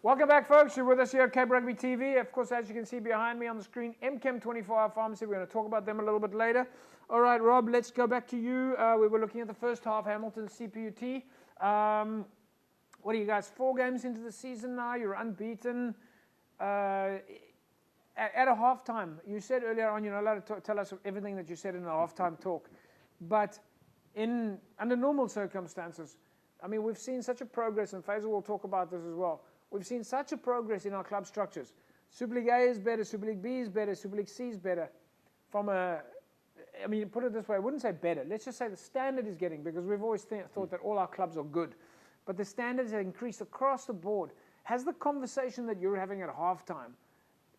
Welcome back, folks. You're with us here at Cape Rugby TV. Of course, as you can see behind me on the screen, MChem 24-hour pharmacy. We're going to talk about them a little bit later. All right, Rob, let's go back to you. We were looking at the first half, Hamilton CPUT. What are you guys, 4 games into the season now? You're unbeaten. At a halftime, you said earlier on, you're not allowed to tell us everything that you said in a halftime talk. But under normal circumstances, I mean, we've seen such a progress, and Faisal will talk about this as well. We've seen such a progress in our club structures. Super League A is better, Super League B is better, Super League C is better. I mean, put it this way, I wouldn't say better. Let's just say the standard is getting, because we've always thought that all our clubs are good. But the standards have increased across the board. Has the conversation that you're having at halftime,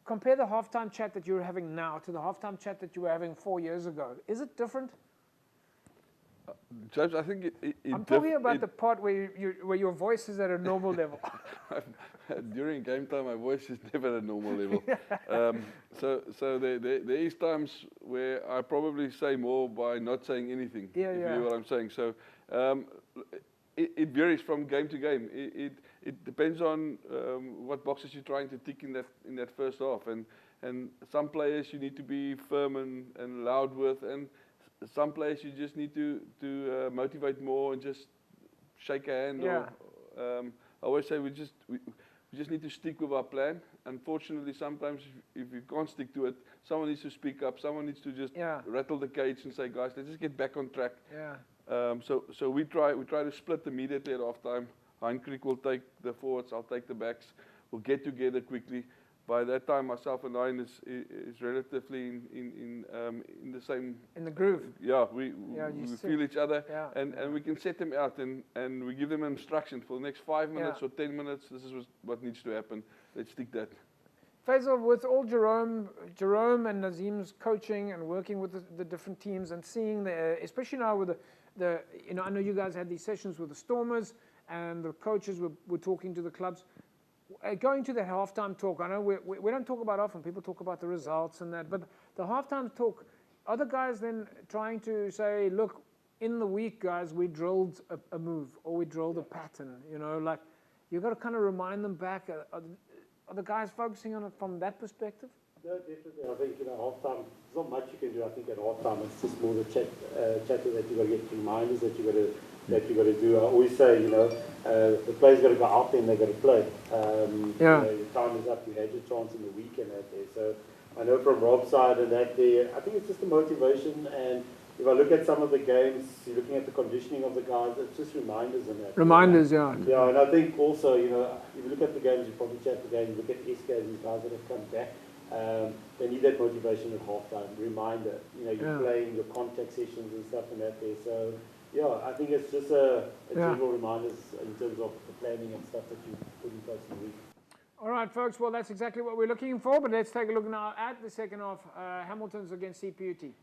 compare the halftime chat that you're having now to the halftime chat that you were having 4 years ago. Is it different? James, I think I'm talking about the part where your voice is at a normal level. During game time, my voice is never at a normal level. So there is times where I probably say more by not saying anything. If you know what I'm saying. So it varies from game to game. It depends on what boxes you're trying to tick in that first half, and some players you need to be firm and loud with, and some players you just need to motivate more and just shake a hand. Yeah. Or, I always say we just need to stick with our plan. Unfortunately, sometimes if you can't stick to it, someone needs to speak up. Someone needs to just rattle the cage and say, guys, let's just get back on track. Yeah. So we try to split immediately at half time. Heinrich will take the forwards, I'll take the backs. We'll get together quickly. By that time, myself and Ryan is relatively in the same... In the groove. Yeah, we feel each other, and we can set them out, and we give them instructions for the next 5 minutes or 10 minutes. This is what needs to happen. Let's stick that. Faisal, with all Jerome and Nazim's coaching and working with the different teams and seeing especially now with I know you guys had these sessions with the Stormers and the coaches were talking to the clubs. Going to the halftime talk, I know we don't talk about often, people talk about the results and that, but the halftime talk, are the guys then trying to say, look, in the week, guys, we drilled a move or we drilled a pattern, like you've got to kind of remind them back. Are the guys focusing on it from that perspective? No, definitely. I think, halftime, there's not much you can do, I think, at halftime. It's just more the chatter that you've got to get, reminders that you've got to do. I always say, the players got to go out there and they've got to play. Your time is up. You had your chance in the week and that there. So I know from Rob's side and that there, I think it's just the motivation. And if I look at some of the games, you're looking at the conditioning of the guys, it's just reminders and that. Reminders, yeah. Yeah, and I think also, if you look at the games, you probably chat the games, look at SK, these guys that have come back. They need that motivation at halftime, reminder. You're playing your contact sessions and stuff and that there. So, I think it's just a general reminders in terms of the planning and stuff that you put in place in the week. All right, folks. Well, that's exactly what we're looking for. But let's take a look now at the second half. Hamilton's against CPUT.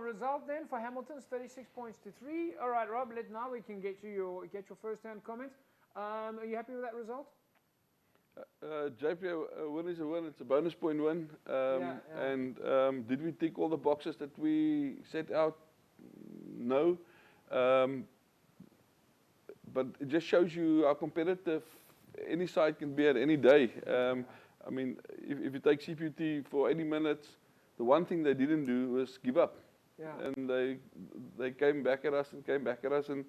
Result then for Hamilton's 36 points to 3. All right, Rob, now we can get your first-hand comments. Are you happy with that result? JP, a win is a win. It's a bonus point win. And did we tick all the boxes that we set out? No. But it just shows you how competitive any side can be at any day. I mean, if you take CPUT for 80 minutes, the one thing they didn't do was give up. Yeah. And they came back at us and came back at us. And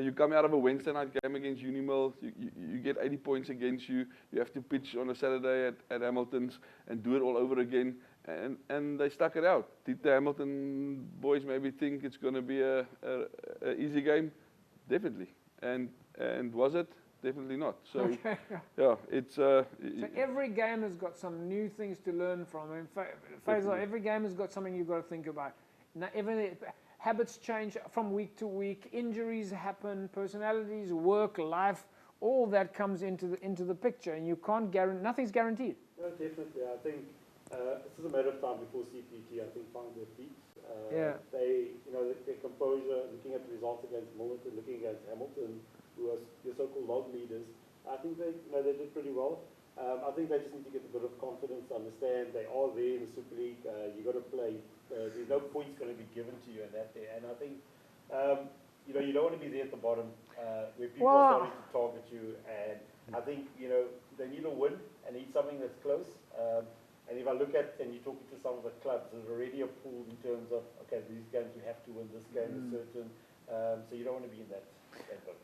you come out of a Wednesday night game against Unimil, you get 80 points against you. You have to pitch on a Saturday at Hamilton's and do it all over again. And they stuck it out. Did the Hamilton boys maybe think it's going to be a easy game? Definitely. And was it? Definitely not. So, okay. Yeah, it's... so every game has got some new things to learn from. In fact, every game has got something you've got to think about. Now, habits change from week to week. Injuries happen. Personalities, work, life, all that comes into the picture, and you can't guarantee. Nothing's guaranteed. No, definitely. I think it's just a matter of time before CPUT, I think, find their feet. They, their composure, looking at the results against Milton, looking against Hamilton, who are your so-called log leaders. I think they did pretty well. I think they just need to get a bit of confidence, understand they are there in the Super League. You got to play. There's no points going to be given to you in that there. And I think, you don't want to be there at the bottom where people are starting to target you. And I think, they need a win and need something that's close. And if I look at, and you're talking to some of the clubs, there's already a pool in terms of, okay, these games you have to win, this game is certain. So you don't want to be in that.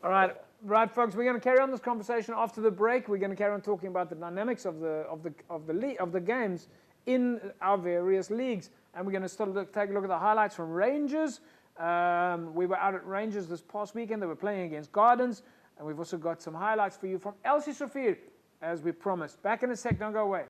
All right, folks. We're going to carry on this conversation after the break. We're going to carry on talking about the dynamics of the games in our various leagues, and we're going to take a look at the highlights from Rangers. We were out at Rangers this past weekend. They were playing against Gardens, and we've also got some highlights for you from LC Sofir, as we promised. Back in a sec. Don't go away.